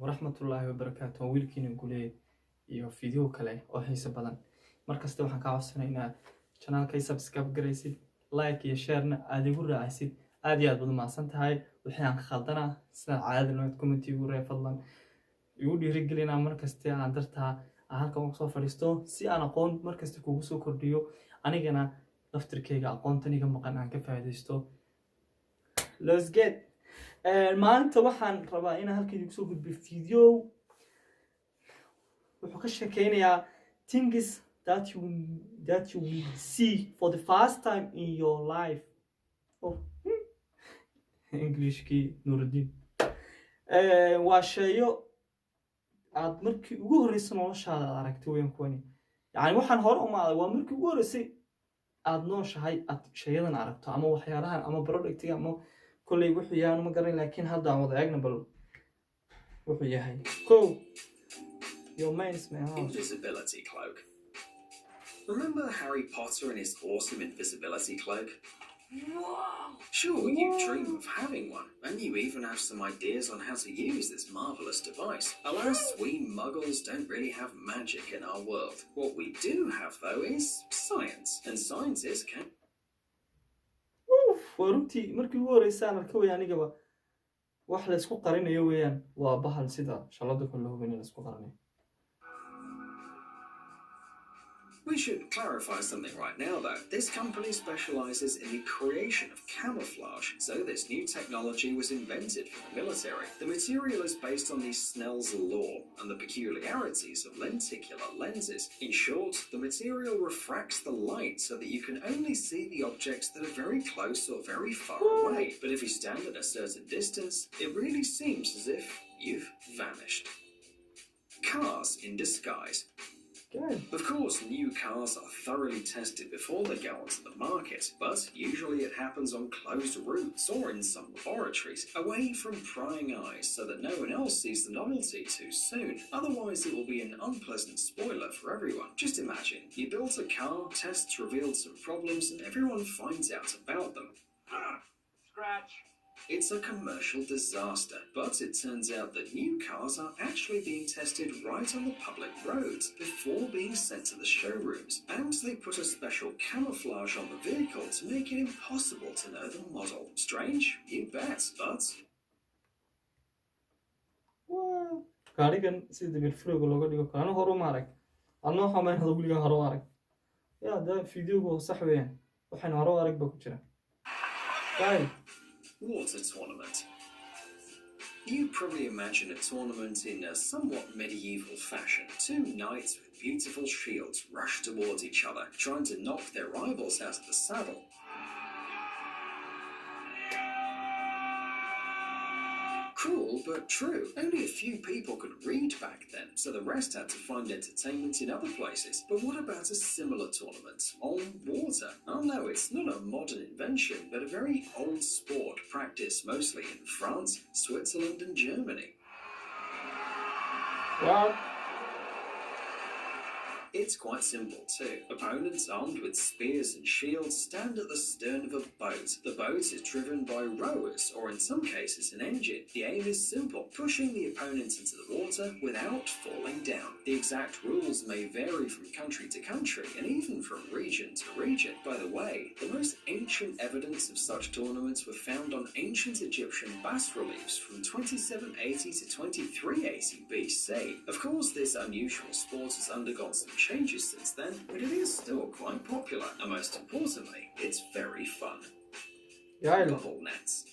waraxmatullaahi wabarakaatu. Waa wiilkiina guleed iyo video kale oo xiiso badan. Markasta waxaan ka codsanayaa inaad channelka subscribe garaysid, like iyo share-na aad igu raacisid. aad iyo aad baad mahadsan tahay. Wixii aan khaldana sida caadi ah comment igu reeb fadlan. igu dhiirigelina markasta aan dartaa halkan ugu soo fadhiisto si aan aqoon markasta kugu soo kordhiyo, anigana laftirkeyga aqoontaniga maqan aan ka faa'iideysto. Let's get maanta waxaan rabaa inaan halkan igu soo gudbiyo video wuxuu ka sheekeynayaa things that you will see for the first time in your life. Englishkii Nuruddin. waa sheeyo aad markii ugu horreysay noloshaada aad aragtay weyn kuwani. Yani waxaan hore u maaday waa markii ugu horreysay aad nooshahay aad sheeyadan aragto ama waxyaalahan ama productiga ama kolley wuxuu yahay ma garan, laakiin hadda aan wada eegna bal wuxuu yahay. Your mains may have invisibility cloak. Remember Harry Potter and his awesome invisibility cloak? Wow! Sure, you dream of having one, and you even have some ideas on how to use this marvelous device. Alas, we muggles don't really have magic in our world. What we do have, though, is science, and scientists can... runtii markii ugu horreysaan arka way anigaba wax la isku qarinayo weeyaan. waa bahal sida shalada kale loo hubin in la isku qarinayo. We should clarify something right now, though. This company specializes in the creation of camouflage, so this new technology was invented for the military. The material is based on the Snell's law and the peculiarities of lenticular lenses. In short, the material refracts the light so that you can only see the objects that are very close or very far away. But if you stand at a certain distance, it really seems as if you've vanished. Cars in disguise. Of course, new cars are thoroughly tested before they go onto the market, but usually it happens on closed routes or in some laboratories, away from prying eyes so that no one else sees the novelty too soon. Otherwise, it will be an unpleasant spoiler for everyone. Just imagine, you built a car, tests revealed some problems, and everyone finds out about them. Scratch. It's a commercial disaster, but it turns out that new cars are actually being tested right on the public roads before being sent to the showrooms, and they put a special camouflage on the vehicle to make it impossible to know the model. Strange? You bet, but... gaarigan sida bilfrooga looga dhigo kaana hore uma arag. adna waxaa mayn hada weligaa hore u arag. yaa da videogu sax weeyaan waxaan hore u arag baa ku jira. Water tournament. You probably imagine a tournament in a somewhat medieval fashion. Two knights with beautiful shields rush towards each other, trying to knock their rivals out of the saddle. Cruel, but true. Only a few people could read back then, so the rest had to find entertainment in other places. But what about a similar tournament on water? Oh no, it's not a modern invention, but a very old sport practiced mostly in France, Switzerland and Germany. What? It's quite simple too. Opponents armed with spears and shields stand at the stern of a boat. The boat is driven by rowers, or in some cases an engine. The aim is simple, pushing the opponents into the water without falling down. The exact rules may vary from country to country, and even from region to region. By the way, the most ancient evidence of such tournaments were found on ancient Egyptian bas-reliefs from 2780 to 2380 BC. Of course, this unusual sport has undergone some changes since then, but it is still quite popular, and most importantly, it's very fun. Bubble nets.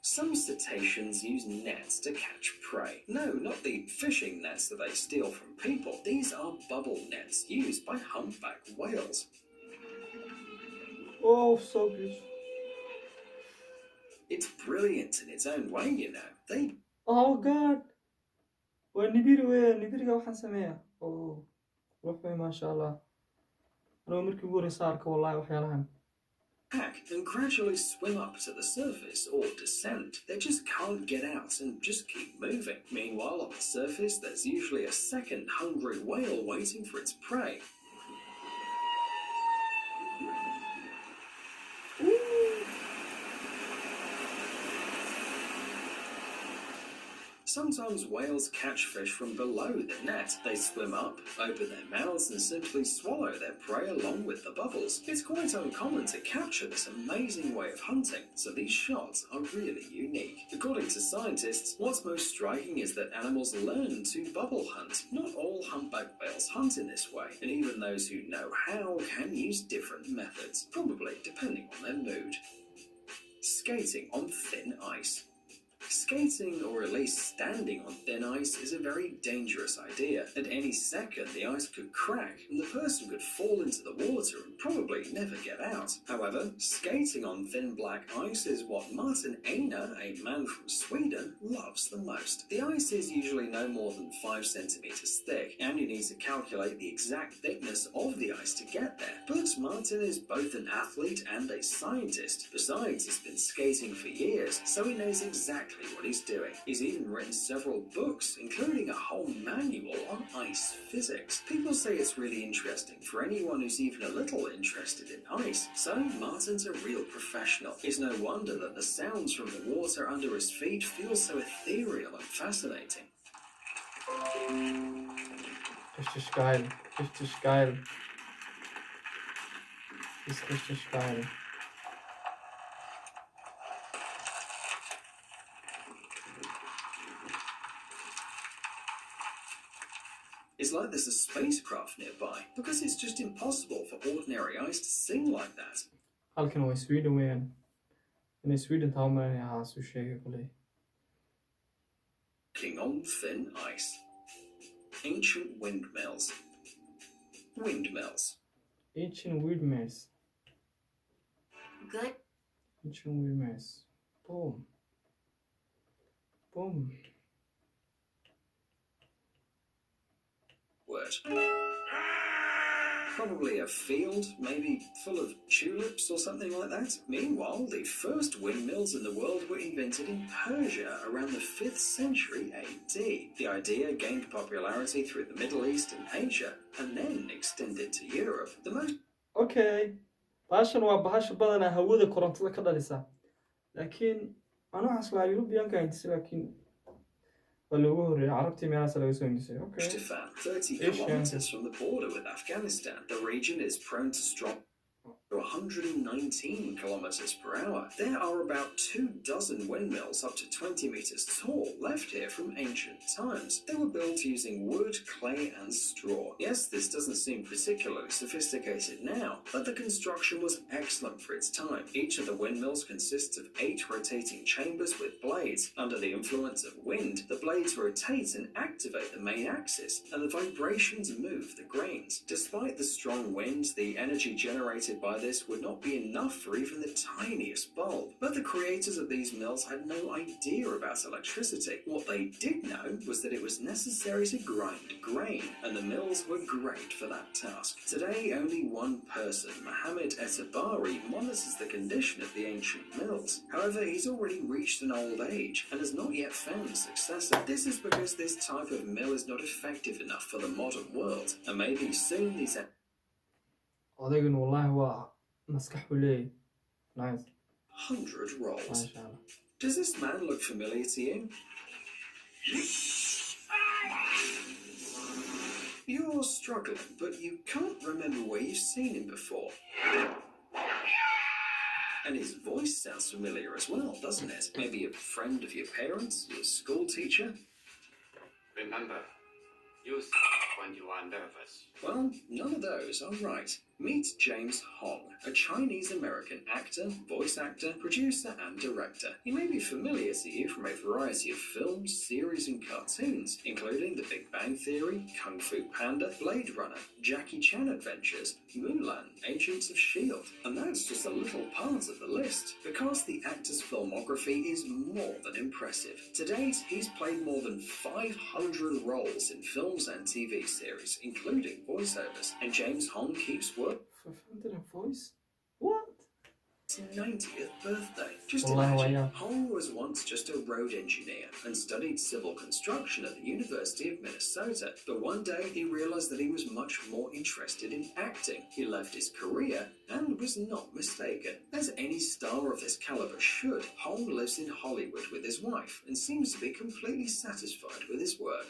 Some cetaceans use nets to catch prey. No, not the fishing nets that they steal from people. These are bubble nets used by humpback whales. Oh, so beautiful. It's brilliant in its own way, you know. Oh god. waa nibiri weeyaan. nibiriga waxaan sameeyaa ruuxay maasha allah. anoo markii ugu horeysa arka wallahi waxyaalahan. And gradually swim up to the surface or descend. They just can't get out and just keep moving. Meanwhile, on the surface, there's usually a second hungry whale waiting for its prey. Sometimes whales catch fish from below the net. They swim up, open their mouths and simply swallow their prey along with the bubbles. It's quite uncommon to capture this amazing way of hunting, so these shots are really unique. According to scientists, what's most striking is that animals learn to bubble hunt. Not all humpback whales hunt in this way, and even those who know how can use different methods, probably depending on their mood. Skating on thin ice. Skating, or at least standing on thin ice, is a very dangerous idea. At any second, the ice could crack and the person could fall into the water and probably never get out. However, skating on thin black ice is what Aniga, a man from Sweden, loves the most. The ice is usually no more than 5 centimeters thick, and you need to calculate the exact thickness of the ice to get there. But Martin is both an athlete and a scientist. Besides, he's been skating for years, so he knows exactly what he's doing. He's even written several books, including a whole manual on ice physics. People say it's really interesting for anyone who's even a little interested in ice. So Martin's a real professional. It's no wonder that the sounds from the water under his feet feel so ethereal and fascinating. Richtig geil. Richtig geil. Ist richtig geil. It's like there's a spacecraft nearby, because it's just impossible for ordinary ice to sing like that. Halkan waa Sweden weeyaan. Inay Sweden tahay ma aha soo sheegay kulay. King on thin ice. Ancient windmills. Windmills. Ancient windmills. Good. Ancient windmills. Boom. Boom. Word. Probably a field, maybe full of tulips or something like that. Meanwhile, the first windmills in the world were invented in Persia around the 5th century AD. The idea gained popularity through the Middle East and Asia, and then extended to Europe. The most Okay. Bahashan waa bahasha badanaa hawada korontada ka dhalisa. Laakiin anu xaslaa European-ka intis laakiin waa loogu horreeyay carabtii meelahaas laga soo hindisay. Okay. Fan, 30 kilometers from the border with Afghanistan. The region is prone to strong 119 kilometers per hour. There are about 24 windmills up to 20 meters tall left here from ancient times. They were built using wood, clay and straw. Yes, this doesn't seem particularly sophisticated now, but the construction was excellent for its time. Each of the windmills consists of 8 rotating chambers with blades. Under the influence of wind, the blades rotate and activate the main axis, and the vibrations move the grains. Despite the strong winds, the energy generated by this would not be enough for even the tiniest bulb. But the creators of these mills had no idea about electricity. What they did know was that it was necessary to grind grain, and the mills were great for that task. Today, only one person, Mohammed Etabari, monitors the condition of the ancient mills. However, he's already reached an old age and has not yet found a successor. This is because this type of mill is not effective enough for the modern world, and maybe soon these odaygan wallahi waa maskax u leeyahay. Nice. 100 rolls. Mashallah. Does this man look familiar to you? You're struggling, but you can't remember where you've seen him before. And his voice sounds familiar as well, doesn't it? Maybe a friend of your parents, your school teacher? Remember, use when you are nervous. Well, none of those are right. Meet James Hong, a Chinese-American actor, voice actor, producer and director. He may be familiar to you from a variety of films, series and cartoons, including The Big Bang Theory, Kung Fu Panda, Blade Runner, Jackie Chan Adventures, Mulan, Agents of S.H.I.E.L.D. And that's just a little part of the list, because the actor's filmography is more than impressive. To date, he's played more than 500 roles in films and TV series, including voiceovers, and James Hong keeps working. 500 voice? What? 90th birthday. Just Wallah, imagine, yeah. Hong was once just a road engineer and studied civil construction at the University of Minnesota. But one day he realized that he was much more interested in acting. He left his career and was not mistaken. As any star of this caliber should, Hong lives in Hollywood with his wife and seems to be completely satisfied with his work.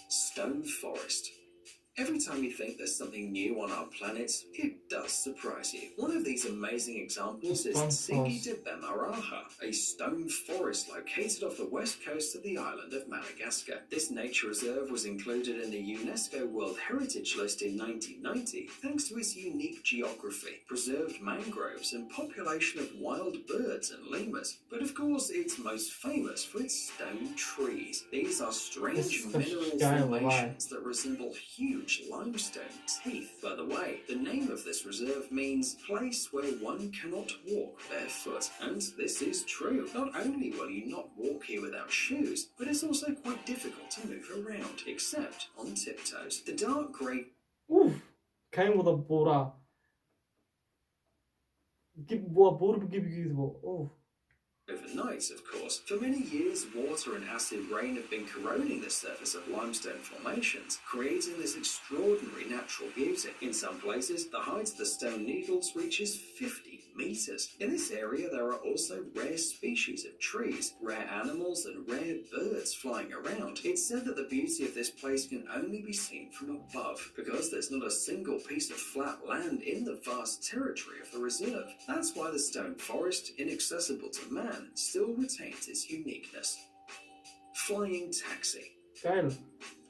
Stone Forest. Every time you think there's something new on our planet, it does surprise you. One of these amazing examples is Sigi de Bemaraha, a stone forest located off the west coast of the island of Madagascar. This nature reserve was included in the UNESCO World Heritage List in 1990 thanks to its unique geography, preserved mangroves and population of wild birds and lemurs. But of course, it's most famous for its stone trees. These are strange mineral formations that resemble huge limestone teeth. By the way, the name of this reserve means place where one cannot walk barefoot. And this is true. Not only will you not walk here without shoes, but it's also quite difficult to move around, except on tiptoes. The dark grey Kein wada buuraa waa buur gebigeeduba overnight, of course. For many years, water and acid rain have been corroding the surface of limestone formations, creating this extraordinary natural beauty. In some places, the height of the stone needles reaches 50 meters. In this area, there are also rare species of trees, rare animals, and rare birds flying around. It's said that the beauty of this place can only be seen from above, because there's not a single piece of flat land in the vast territory of the reserve. That's why the stone forest, inaccessible to man, still retains its uniqueness. Flying taxi. Geil.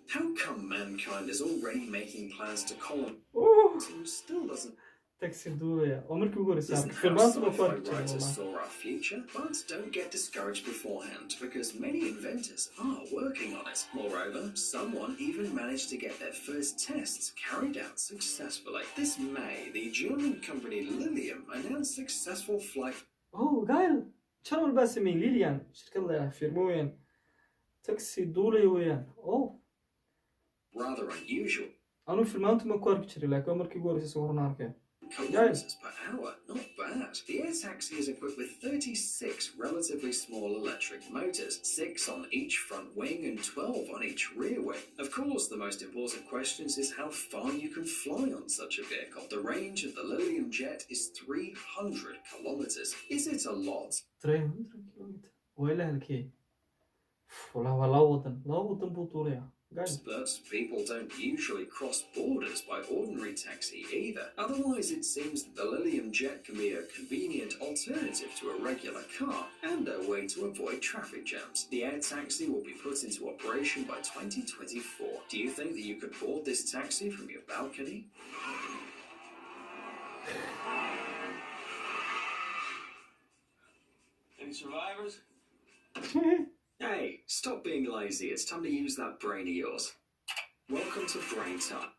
How come mankind is already making plans to colonize and still doesn't? Taxi duulaya oo markii ugu horreysay Doesn't filmaanta how ma ku sci-fi arki jiray writers wallah. saw our future, but don't get discouraged beforehand because many inventors are working on it. Moreover, someone even managed to get their first tests carried out successfully. This May, the German company Lilium announced successful flight. Geil. channel baa sameeyey Lilian shirkad leedahay firmooyin taxi duulaya weeyaan Rather unusual. anu filmaanta ma ku arki jiray laakiin markii ugu horreysay sawirna arkay Kilometers per hour, not bad. The air taxi is equipped with 36 relatively small electric motors, 6 on each front wing and 12 on each rear wing. Of course, the most important question is how far you can fly on such a vehicle. The range of the Lilium jet is 300 kilometers. Is it a lot? 300 kilometer waa ilaa halkee wallah waa laba wadan buu duulaya But people don't usually cross borders by ordinary taxi either. Otherwise, it seems that the Lilium jet can be a convenient alternative to a regular car and a way to avoid traffic jams. The air taxi will be put into operation by 2024. Do you think that you could board this taxi from your balcony? Any survivors? Hey, stop being lazy. It's time to use that brain of yours. Welcome to Brain Time.